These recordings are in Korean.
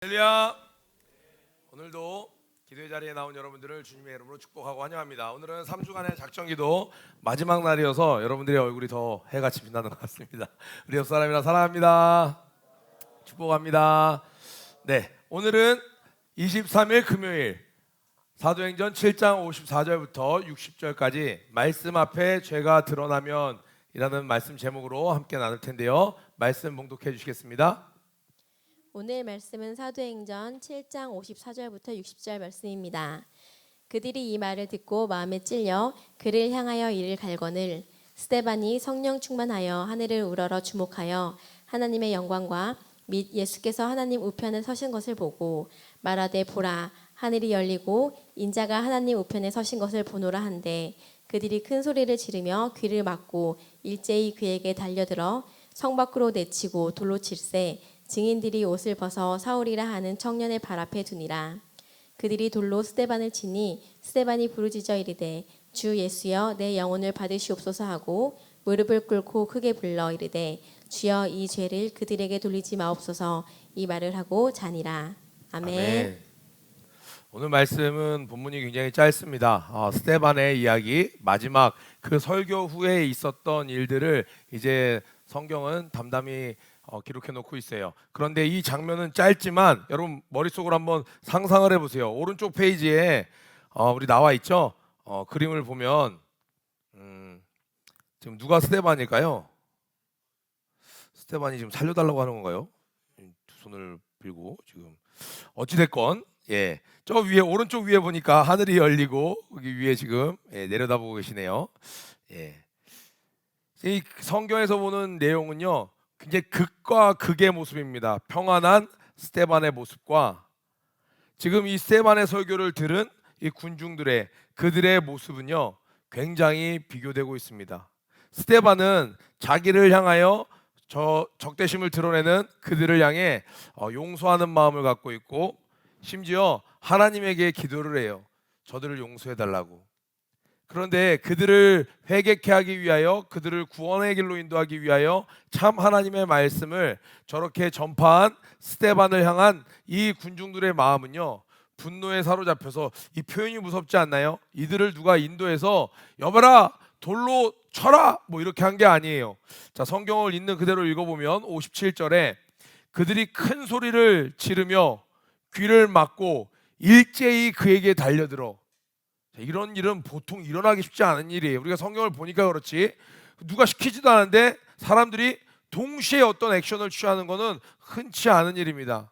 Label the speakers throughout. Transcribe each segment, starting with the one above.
Speaker 1: 할렐루야. 오늘도 기도의 자리에 나온 여러분들을 주님의 이름으로 축복하고 환영합니다. 오늘은 3주간의 작정기도 마지막 날이어서 여러분들의 얼굴이 더 해같이 빛나는 것 같습니다. 우리 옆 사람이랑 사랑합니다. 축복합니다. 네, 오늘은 23일 금요일 사도행전 7장 54절부터 60절까지 말씀 앞에 죄가 드러나면 이라는 말씀 제목으로 함께 나눌 텐데요. 말씀 봉독해 주시겠습니다.
Speaker 2: 오늘 말씀은 사도행전 7장 54절부터 60절 말씀입니다. 그들이 이 말을 듣고 마음에 찔려 그를 향하여 이를 갈거늘 스데반이 성령 충만하여 하늘을 우러러 주목하여 하나님의 영광과 및 예수께서 하나님 우편에 서신 것을 보고 말하되 보라 하늘이 열리고 인자가 하나님 우편에 서신 것을 보노라 한데 그들이 큰 소리를 지르며 귀를 막고 일제히 그에게 달려들어 성 밖으로 내치고 돌로 칠세 증인들이 옷을 벗어 사울이라 하는 청년의 발 앞에 두니라. 그들이 돌로 스데반을 치니 스데반이 부르짖어 이르되 주 예수여 내 영혼을 받으시옵소서 하고 무릎을 꿇고 크게 불러 이르되 주여 이 죄를 그들에게 돌리지 마옵소서 이 말을 하고 자니라. 아멘.
Speaker 1: 아멘. 오늘 말씀은 본문이 굉장히 짧습니다. 스데반의 이야기, 마지막 그 설교 후에 있었던 일들을 이제 성경은 담담히 기록해 놓고 있어요. 그런데 이 장면은 짧지만 여러분 머릿속으로 한번 상상을 해보세요. 오른쪽 페이지에 우리 나와 있죠. 그림을 보면 지금 누가 스데반일까요? 스데반이 지금 살려달라고 하는 건가요? 두 손을 빌고 지금 어찌됐건 저 위에 오른쪽 위에 보니까 하늘이 열리고 여기 위에 지금 내려다보고 계시네요. 이 성경에서 보는 내용은요 굉장히 극과 극의 모습입니다. 평안한 스데반의 모습과 지금 이 스데반의 설교를 들은 이 군중들의 그들의 모습은요 굉장히 비교되고 있습니다. 스데반은 자기를 향하여 적대심을 드러내는 그들을 향해 용서하는 마음을 갖고 있고 심지어 하나님에게 기도를 해요. 저들을 용서해 달라고. 그런데 그들을 회개케 하기 위하여 그들을 구원의 길로 인도하기 위하여 참 하나님의 말씀을 저렇게 전파한 스데반을 향한 이 군중들의 마음은요 분노에 사로잡혀서 이 표현이 무섭지 않나요? 이들을 누가 인도해서 여봐라 돌로 쳐라 뭐 이렇게 한 게 아니에요. 자, 성경을 있는 그대로 읽어보면 57절에 그들이 큰 소리를 지르며 귀를 막고 일제히 그에게 달려들어. 이런 일은 보통 일어나기 쉽지 않은 일이에요. 우리가 성경을 보니까 그렇지 누가 시키지도 않은데 사람들이 동시에 어떤 액션을 취하는 것은 흔치 않은 일입니다.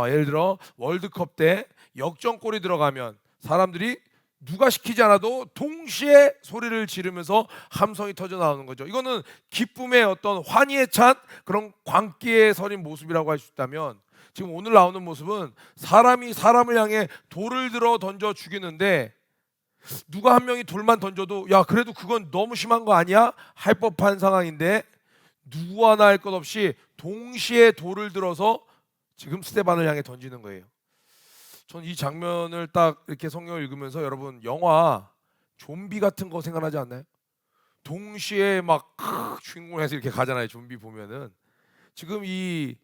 Speaker 1: 예를 들어 월드컵 때 역전골이 들어가면 사람들이 누가 시키지 않아도 동시에 소리를 지르면서 함성이 터져 나오는 거죠. 이거는 기쁨의 어떤 환희에 찬 그런 광기에 서린 모습이라고 할 수 있다면 지금 오늘 나오는 모습은 사람이 사람을 향해 돌을 들어 던져 죽이는데 누가 한 명이 돌만 던져도 야 그래도 그건 너무 심한 거 아니야? 할 법한 상황인데 누구 하나 할 것 없이 동시에 돌을 들어서 지금 스데반을 향해 던지는 거예요. 전 이 장면을 딱 이렇게 성경을 읽으면서 여러분 영화 좀비 같은 거 생각나지 않나요? 동시에 막 주인공을 해서 이렇게 가잖아요. 좀비 보면은 지금 이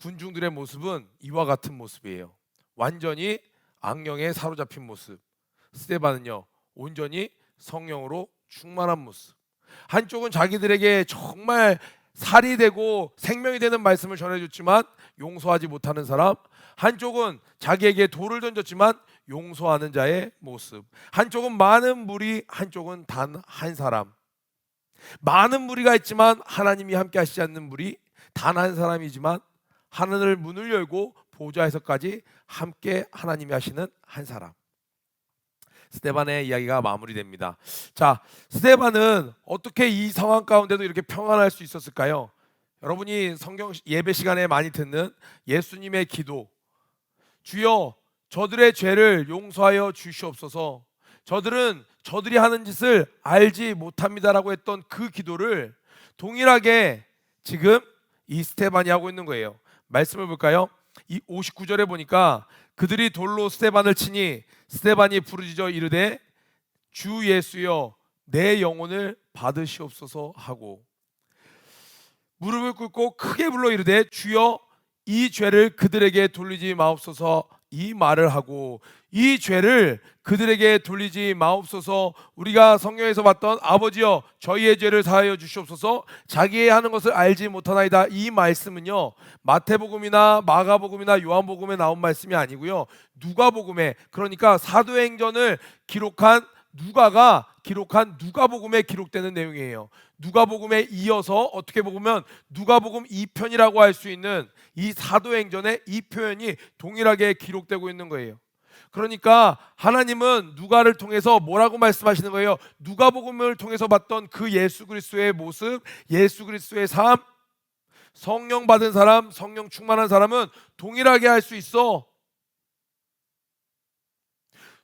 Speaker 1: 군중들의 모습은 이와 같은 모습이에요. 완전히 악령에 사로잡힌 모습. 스데반은요 온전히 성령으로 충만한 모습. 한쪽은 자기들에게 정말 살이 되고 생명이 되는 말씀을 전해줬지만 용서하지 못하는 사람, 한쪽은 자기에게 돌을 던졌지만 용서하는 자의 모습. 한쪽은 많은 무리, 한쪽은 단 한 사람. 많은 무리가 있지만 하나님이 함께 하시지 않는 무리, 단 한 사람이지만 하늘 문을 열고 보좌에서까지 함께 하나님이 하시는 한 사람. 스데반의 이야기가 마무리됩니다. 자, 스데반은 어떻게 이 상황 가운데도 이렇게 평안할 수 있었을까요? 여러분이 성경 예배 시간에 많이 듣는 예수님의 기도, 주여 저들의 죄를 용서하여 주시옵소서. 저들은 저들이 하는 짓을 알지 못합니다라고 했던 그 기도를 동일하게 지금 이 스데반이 하고 있는 거예요. 말씀을 볼까요? 이 59절에 보니까 그들이 돌로 스데반을 치니 스데반이 부르짖어 이르되 주 예수여 내 영혼을 받으시옵소서 하고 무릎을 꿇고 크게 불러 이르되 주여 이 죄를 그들에게 돌리지 마옵소서 이 말을 하고, 이 죄를 그들에게 돌리지 마옵소서, 우리가 성경에서 봤던 아버지여 저희의 죄를 사하여 주시옵소서 자기의 하는 것을 알지 못하나이다, 이 말씀은요 마태복음이나 마가복음이나 요한복음에 나온 말씀이 아니고요 누가복음에, 그러니까 사도행전을 기록한 누가가 기록한 누가복음에 기록되는 내용이에요. 누가복음에 이어서 어떻게 보면 누가복음 2편이라고 할 수 있는 이 사도행전의 이 표현이 동일하게 기록되고 있는 거예요. 그러니까 하나님은 누가를 통해서 뭐라고 말씀하시는 거예요? 누가복음을 통해서 봤던 그 예수 그리스도의 모습, 예수 그리스도의 삶, 성령 받은 사람, 성령 충만한 사람은 동일하게 할 수 있어.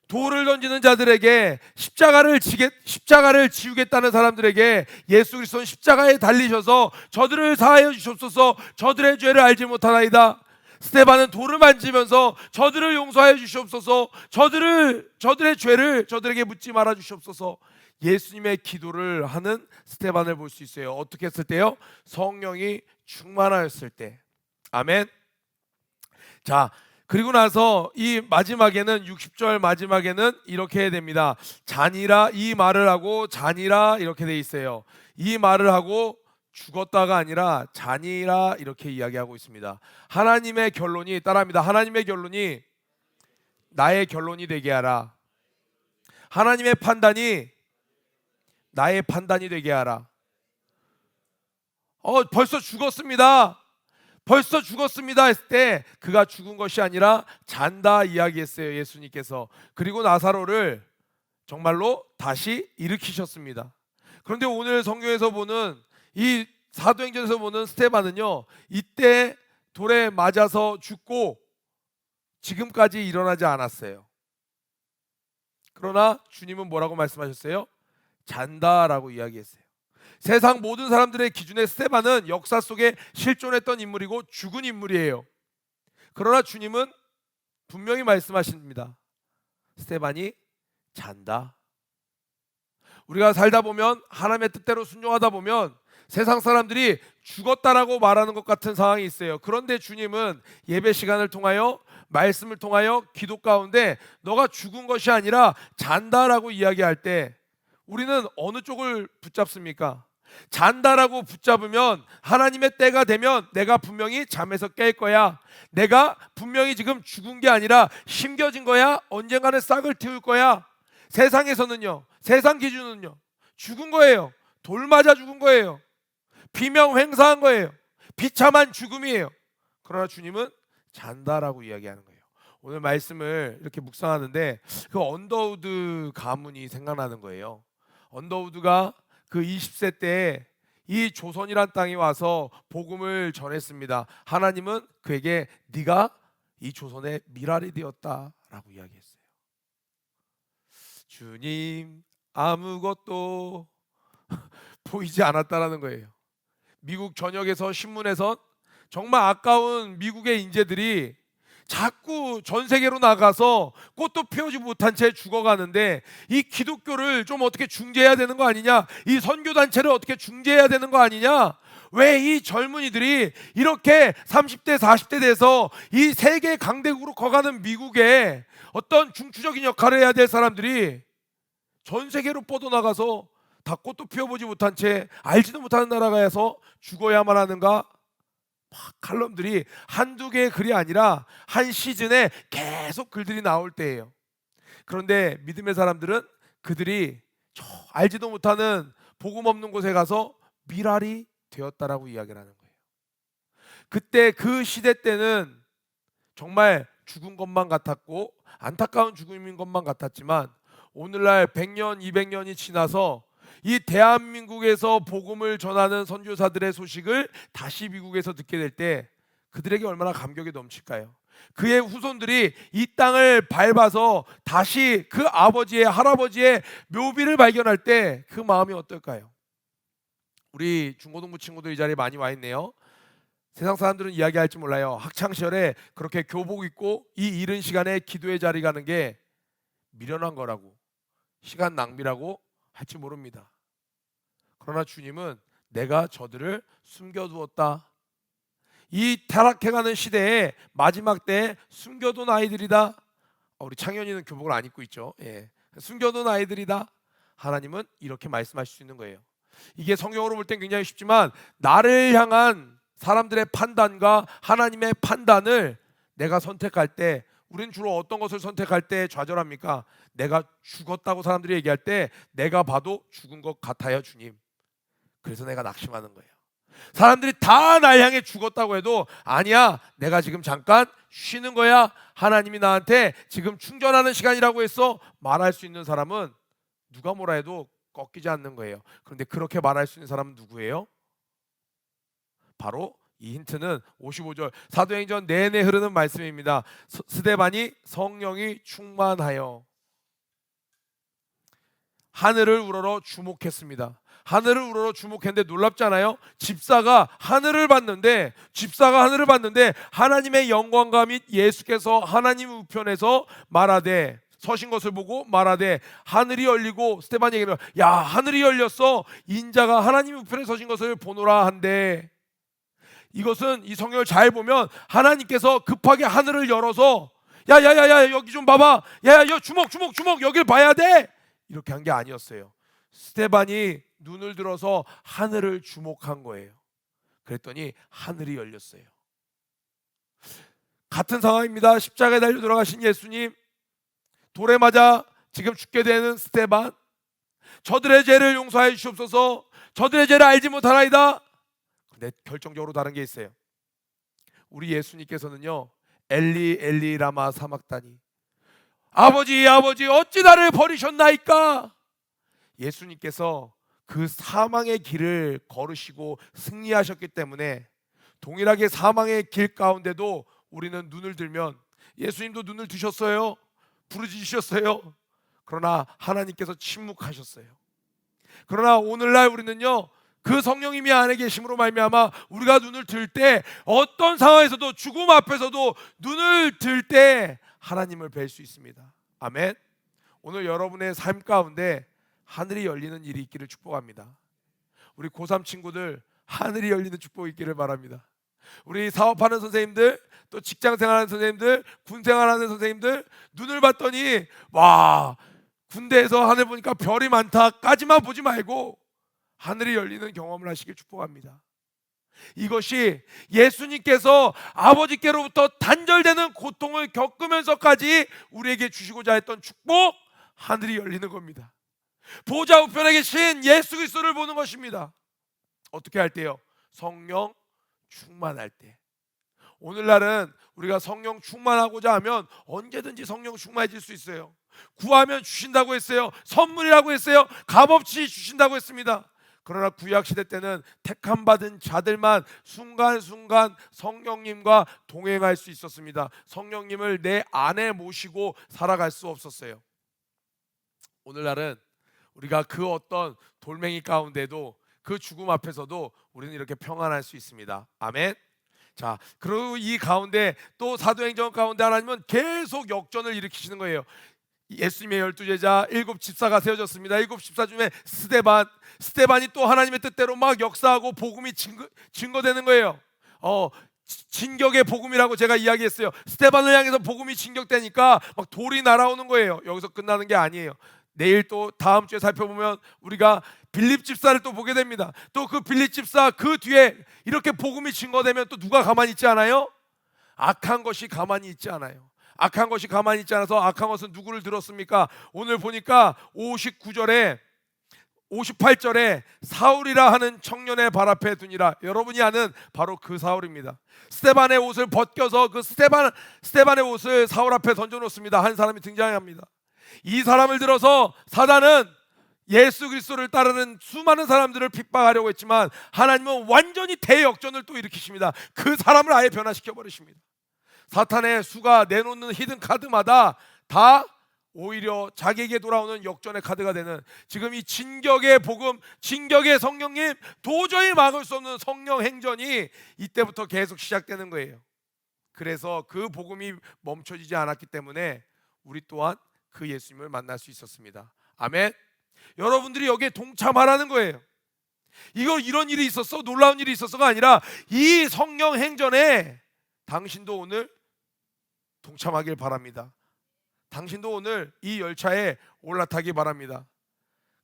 Speaker 1: 돌을 던지는 자들에게, 십자가를 지우겠다는 사람들에게 예수 그리스도는 십자가에 달리셔서 저들을 사하여 주시옵소서 저들의 죄를 알지 못하나이다. 스데반은 돌을 만지면서 저들을 용서하여 주시옵소서, 저들의 죄를 저들에게 묻지 말아 주시옵소서, 예수님의 기도를 하는 스데반을 볼 수 있어요. 어떻게 했을 때요? 성령이 충만하였을 때. 아멘. 자, 그리고 나서 이 마지막에는 60절 마지막에는 이렇게 해야 됩니다. 잔이라, 이 말을 하고 잔이라 이렇게 돼 있어요. 이 말을 하고 죽었다가 아니라 잔이라 이렇게 이야기하고 있습니다. 하나님의 결론이, 따라합니다. 하나님의 결론이 나의 결론이 되게 하라. 하나님의 판단이 나의 판단이 되게 하라. 벌써 죽었습니다. 벌써 죽었습니다 했을 때 그가 죽은 것이 아니라 잔다 이야기했어요, 예수님께서. 그리고 나사로를 정말로 다시 일으키셨습니다. 그런데 오늘 성경에서 보는 이 사도행전에서 보는 스데반은요 이때 돌에 맞아서 죽고 지금까지 일어나지 않았어요. 그러나 주님은 뭐라고 말씀하셨어요? 잔다라고 이야기했어요. 세상 모든 사람들의 기준에 스데반은 역사 속에 실존했던 인물이고 죽은 인물이에요. 그러나 주님은 분명히 말씀하십니다. 스데반이 잔다. 우리가 살다 보면, 하나님의 뜻대로 순종하다 보면 세상 사람들이 죽었다라고 말하는 것 같은 상황이 있어요. 그런데 주님은 예배 시간을 통하여, 말씀을 통하여, 기도 가운데 너가 죽은 것이 아니라 잔다라고 이야기할 때 우리는 어느 쪽을 붙잡습니까? 잔다라고 붙잡으면 하나님의 때가 되면 내가 분명히 잠에서 깰 거야, 내가 분명히 지금 죽은 게 아니라 심겨진 거야, 언젠가는 싹을 틔울 거야. 세상에서는요, 세상 기준은요 죽은 거예요. 돌 맞아 죽은 거예요. 비명횡사한 거예요. 비참한 죽음이에요. 그러나 주님은 잔다라고 이야기하는 거예요. 오늘 말씀을 이렇게 묵상하는데 그 언더우드 가문이 생각나는 거예요. 언더우드가 그 20세 때 이 조선이란 땅에 와서 복음을 전했습니다. 하나님은 그에게 네가 이 조선의 미랄이 되었다라고 이야기했어요. 주님, 아무것도 보이지 않았다라는 거예요. 미국 전역에서 신문에서 정말 아까운 미국의 인재들이 자꾸 전 세계로 나가서 꽃도 피우지 못한 채 죽어가는데 이 기독교를 좀 어떻게 중재해야 되는 거 아니냐, 이 선교단체를 어떻게 중재해야 되는 거 아니냐, 왜 이 젊은이들이 이렇게 30대 40대 돼서 이 세계 강대국으로 커가는 미국에 어떤 중추적인 역할을 해야 될 사람들이 전 세계로 뻗어나가서 다 꽃도 피워보지 못한 채 알지도 못하는 나라가서 죽어야만 하는가? 칼럼들이 한두 개의 글이 아니라 한 시즌에 계속 글들이 나올 때예요. 그런데 믿음의 사람들은 그들이 저 알지도 못하는 복음 없는 곳에 가서 미랄이 되었다라고 이야기를 하는 거예요. 그때 그 시대 때는 정말 죽은 것만 같았고 안타까운 죽음인 것만 같았지만 오늘날 100년, 200년이 지나서 이 대한민국에서 복음을 전하는 선교사들의 소식을 다시 미국에서 듣게 될 때 그들에게 얼마나 감격이 넘칠까요? 그의 후손들이 이 땅을 밟아서 다시 그 아버지의, 할아버지의 묘비를 발견할 때 그 마음이 어떨까요? 우리 중고등부 친구들 이 자리에 많이 와 있네요. 세상 사람들은 이야기할지 몰라요. 학창시절에 그렇게 교복 입고 이 이른 시간에 기도의 자리 가는 게 미련한 거라고, 시간 낭비라고 할지 모릅니다. 그러나 주님은 내가 저들을 숨겨두었다. 이 타락해가는 시대에 마지막 때에 숨겨둔 아이들이다. 우리 창현이는 교복을 안 입고 있죠. 예. 숨겨둔 아이들이다. 하나님은 이렇게 말씀하실 수 있는 거예요. 이게 성경으로 볼 땐 굉장히 쉽지만 나를 향한 사람들의 판단과 하나님의 판단을 내가 선택할 때, 우린 주로 어떤 것을 선택할 때 좌절합니까? 내가 죽었다고 사람들이 얘기할 때 내가 봐도 죽은 것 같아요, 주님. 그래서 내가 낙심하는 거예요. 사람들이 다 날 향해 죽었다고 해도 아니야, 내가 지금 잠깐 쉬는 거야, 하나님이 나한테 지금 충전하는 시간이라고 해서 말할 수 있는 사람은 누가 뭐라 해도 꺾이지 않는 거예요. 그런데 그렇게 말할 수 있는 사람은 누구예요? 바로 이 힌트는 55절 사도행전 내내 흐르는 말씀입니다. 스데반이 성령이 충만하여 하늘을 우러러 주목했습니다. 하늘을 우러러 주목했는데 놀랍잖아요. 집사가 하늘을 봤는데 하나님의 영광과 및 예수께서 하나님 우편에서 말하되, 서신 것을 보고 말하되, 하늘이 열리고, 스데반이 얘기해요. 야, 하늘이 열렸어. 인자가 하나님 우편에 서신 것을 보노라 한데, 이것은 이 성경을 잘 보면 하나님께서 급하게 하늘을 열어서 야야야야 여기 좀 봐봐, 야야 주목 여길 봐야 돼, 이렇게 한 게 아니었어요. 스데반이 눈을 들어서 하늘을 주목한 거예요. 그랬더니 하늘이 열렸어요. 같은 상황입니다. 십자가에 달려 돌아가신 예수님, 돌에 맞아 지금 죽게 되는 스데반, 저들의 죄를 용서하여 주시옵소서, 저들의 죄를 알지 못하나이다. 근데 결정적으로 다른 게 있어요. 우리 예수님께서는요, 엘리 엘리 라마 사막다니, 아버지 아버지 어찌 나를 버리셨나이까. 예수님께서 그 사망의 길을 걸으시고 승리하셨기 때문에 동일하게 사망의 길 가운데도 우리는 눈을 들면, 예수님도 눈을 드셨어요. 부르짖으셨어요. 그러나 하나님께서 침묵하셨어요. 그러나 오늘날 우리는요, 그 성령님이 안에 계심으로 말미암아 우리가 눈을 들 때, 어떤 상황에서도, 죽음 앞에서도 눈을 들 때 하나님을 뵐 수 있습니다. 아멘. 오늘 여러분의 삶 가운데 하늘이 열리는 일이 있기를 축복합니다. 우리 고3 친구들 하늘이 열리는 축복이 있기를 바랍니다. 우리 사업하는 선생님들, 또 직장생활하는 선생님들, 군생활하는 선생님들, 눈을 봤더니 와, 군대에서 하늘 보니까 별이 많다까지만 보지 말고 하늘이 열리는 경험을 하시길 축복합니다. 이것이 예수님께서 아버지께로부터 단절되는 고통을 겪으면서까지 우리에게 주시고자 했던 축복, 하늘이 열리는 겁니다. 보좌 우편에 계신 예수 그리스도를 보는 것입니다. 어떻게 할 때요? 성령 충만할 때. 오늘날은 우리가 성령 충만하고자 하면 언제든지 성령 충만해질 수 있어요. 구하면 주신다고 했어요. 선물이라고 했어요. 값없이 주신다고 했습니다. 그러나 구약시대 때는 택함받은 자들만 순간순간 성령님과 동행할 수 있었습니다. 성령님을 내 안에 모시고 살아갈 수 없었어요. 오늘날은 우리가 그 어떤 돌멩이 가운데도, 그 죽음 앞에서도 우리는 이렇게 평안할 수 있습니다. 아멘. 자, 그리고 이 가운데 또 사도행전 가운데 하나님은 계속 역전을 일으키시는 거예요. 예수님의 12제자 7집사가 세워졌습니다. 7집사 중에 스데반이 또 하나님의 뜻대로 막 역사하고 복음이 증거되는 거예요. 진격의 복음이라고 제가 이야기했어요. 스데반을 향해서 복음이 진격되니까 막 돌이 날아오는 거예요. 여기서 끝나는 게 아니에요. 내일 또 다음 주에 살펴보면 우리가 빌립 집사를 또 보게 됩니다. 또 그 빌립 집사 그 뒤에 이렇게 복음이 증거되면 또 누가 가만히 있지 않아요? 악한 것이 가만히 있지 않아요. 악한 것이 가만히 있지 않아서, 악한 것은 누구를 들었습니까? 오늘 보니까 58절에 사울이라 하는 청년의 발 앞에 두니라. 여러분이 아는 바로 그 사울입니다. 스데반의 옷을 벗겨서 그 스데반의 옷을 사울 앞에 던져놓습니다. 한 사람이 등장합니다. 이 사람을 들어서 사단은 예수 그리스도를 따르는 수많은 사람들을 핍박하려고 했지만 하나님은 완전히 대역전을 또 일으키십니다. 그 사람을 아예 변화시켜 버리십니다. 사탄의 수가 내놓는 히든 카드마다 다 오히려 자기에게 돌아오는 역전의 카드가 되는, 지금 이 진격의 복음, 진격의 성령님, 도저히 막을 수 없는 성령 행전이 이때부터 계속 시작되는 거예요. 그래서 그 복음이 멈춰지지 않았기 때문에 우리 또한 그 예수님을 만날 수 있었습니다. 아멘. 여러분들이 여기에 동참하라는 거예요. 이거 이런 일이 있었어, 놀라운 일이 있었어가 아니라 이 성령 행전에 당신도 오늘 동참하길 바랍니다. 당신도 오늘 이 열차에 올라타기 바랍니다.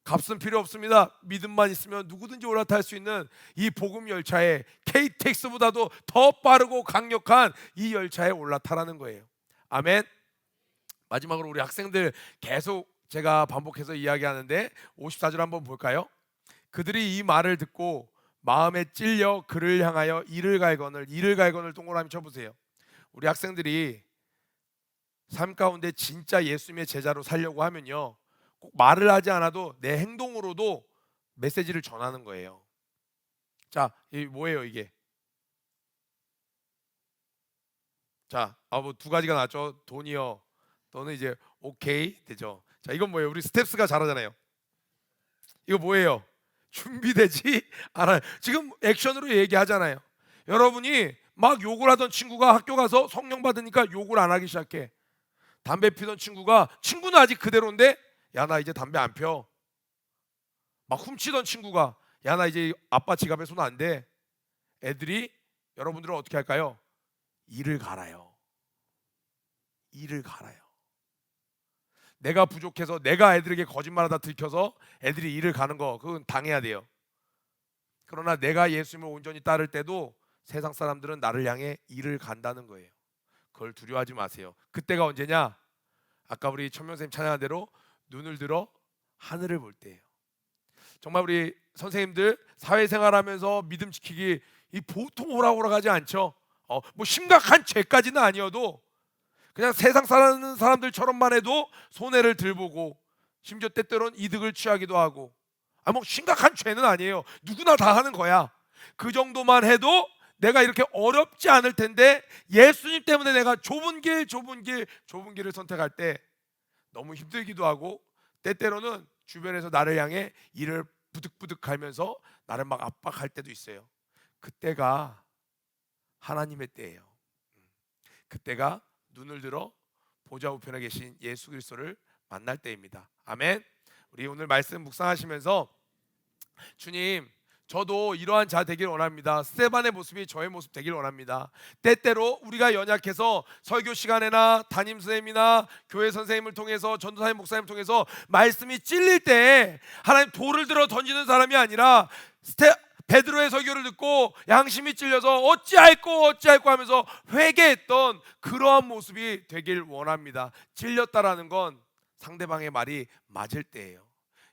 Speaker 1: 값은 필요 없습니다. 믿음만 있으면 누구든지 올라탈 수 있는 이 복음 열차에 KTX보다도 더 빠르고 강력한 이 열차에 올라타라는 거예요. 아멘. 마지막으로 우리 학생들 계속 제가 반복해서 이야기하는데 54절 한번 볼까요? 그들이 이 말을 듣고 마음에 찔려 그를 향하여 이를 갈거늘 동그라미 쳐보세요. 우리 학생들이 삶 가운데 진짜 예수님의 제자로 살려고 하면요, 꼭 말을 하지 않아도 내 행동으로도 메시지를 전하는 거예요. 자, 이 뭐예요 이게? 자, 뭐 두 가지가 나왔죠. 돈이요. 너는 이제 오케이 되죠. 자, 이건 뭐예요? 우리 스텝스가 잘하잖아요. 이거 뭐예요? 준비되지 않아요. 지금 액션으로 얘기하잖아요. 여러분이 막 욕을 하던 친구가 학교 가서 성령 받으니까 욕을 안 하기 시작해. 담배 피던 친구는 아직 그대로인데, 야 나 이제 담배 안 펴. 막 훔치던 친구가 야 나 이제 아빠 지갑에 손 안 대. 애들이 여러분들은 어떻게 할까요? 이를 갈아요. 이를 갈아요. 내가 부족해서 내가 애들에게 거짓말하다 들켜서 애들이 이를 가는 거, 그건 당해야 돼요. 그러나 내가 예수님을 온전히 따를 때도 세상 사람들은 나를 향해 이를 간다는 거예요. 그걸 두려워하지 마세요. 그때가 언제냐? 아까 우리 천명선생님 찬양한 대로 눈을 들어 하늘을 볼 때예요. 정말 우리 선생님들 사회생활하면서 믿음 지키기 이 보통 오락오락하지 않죠. 뭐 심각한 죄까지는 아니어도 그냥 세상 사는 사람들처럼만 해도 손해를 들보고 심지어 때때로는 이득을 취하기도 하고, 뭐 심각한 죄는 아니에요. 누구나 다 하는 거야. 그 정도만 해도 내가 이렇게 어렵지 않을 텐데 예수님 때문에 내가 좁은 길을 선택할 때 너무 힘들기도 하고, 때때로는 주변에서 나를 향해 이를 부득부득 갈면서 나를 막 압박할 때도 있어요. 그때가 하나님의 때예요. 그때가 눈을 들어 보좌 우편에 계신 예수 그리스도를 만날 때입니다. 아멘. 우리 오늘 말씀 묵상하시면서 주님, 저도 이러한 자 되길 원합니다. 스데반의 모습이 저의 모습 되길 원합니다. 때때로 우리가 연약해서 설교 시간에나 담임 선생님이나 교회 선생님을 통해서 전도사님 목사님을 통해서 말씀이 찔릴 때 하나님 돌을 들어 던지는 사람이 아니라 베드로의 설교를 듣고 양심이 찔려서 어찌할꼬 하면서 회개했던 그러한 모습이 되길 원합니다. 찔렸다라는 건 상대방의 말이 맞을 때예요.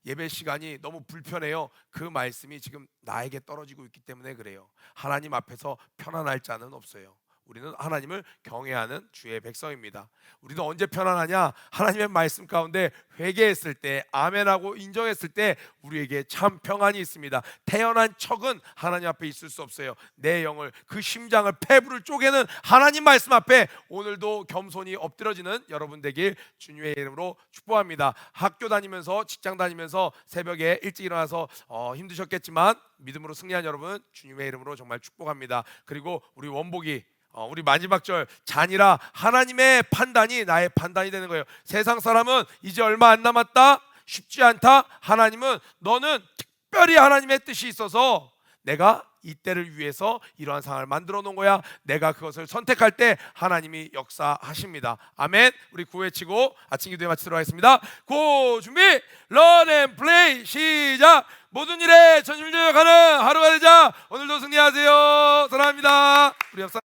Speaker 1: 예배 시간이 너무 불편해요. 그 말씀이 지금 나에게 떨어지고 있기 때문에 그래요. 하나님 앞에서 편안할 자는 없어요. 우리는 하나님을 경외하는 주의 백성입니다. 우리는 언제 편안하냐? 하나님의 말씀 가운데 회개했을 때, 아멘하고 인정했을 때 우리에게 참 평안이 있습니다. 태어난 척은 하나님 앞에 있을 수 없어요. 내 영을, 그 심장을, 폐부를 쪼개는 하나님 말씀 앞에 오늘도 겸손히 엎드려지는 여러분 되길 주님의 이름으로 축복합니다. 학교 다니면서, 직장 다니면서 새벽에 일찍 일어나서 힘드셨겠지만 믿음으로 승리한 여러분 주님의 이름으로 정말 축복합니다. 그리고 우리 원복이 우리 마지막 절 잔이라 하나님의 판단이 나의 판단이 되는 거예요. 세상 사람은 이제 얼마 안 남았다, 쉽지 않다. 하나님은 너는 특별히 하나님의 뜻이 있어서 내가 이 때를 위해서 이러한 상황을 만들어 놓은 거야. 내가 그것을 선택할 때 하나님이 역사하십니다. 아멘. 우리 구호외치고 아침 기도에 마치도록 하겠습니다. 고 준비 런 앤 플레이 시작. 모든 일에 전심전력하는 하루가 되자. 오늘도 승리하세요. 사랑합니다. 우리 옆사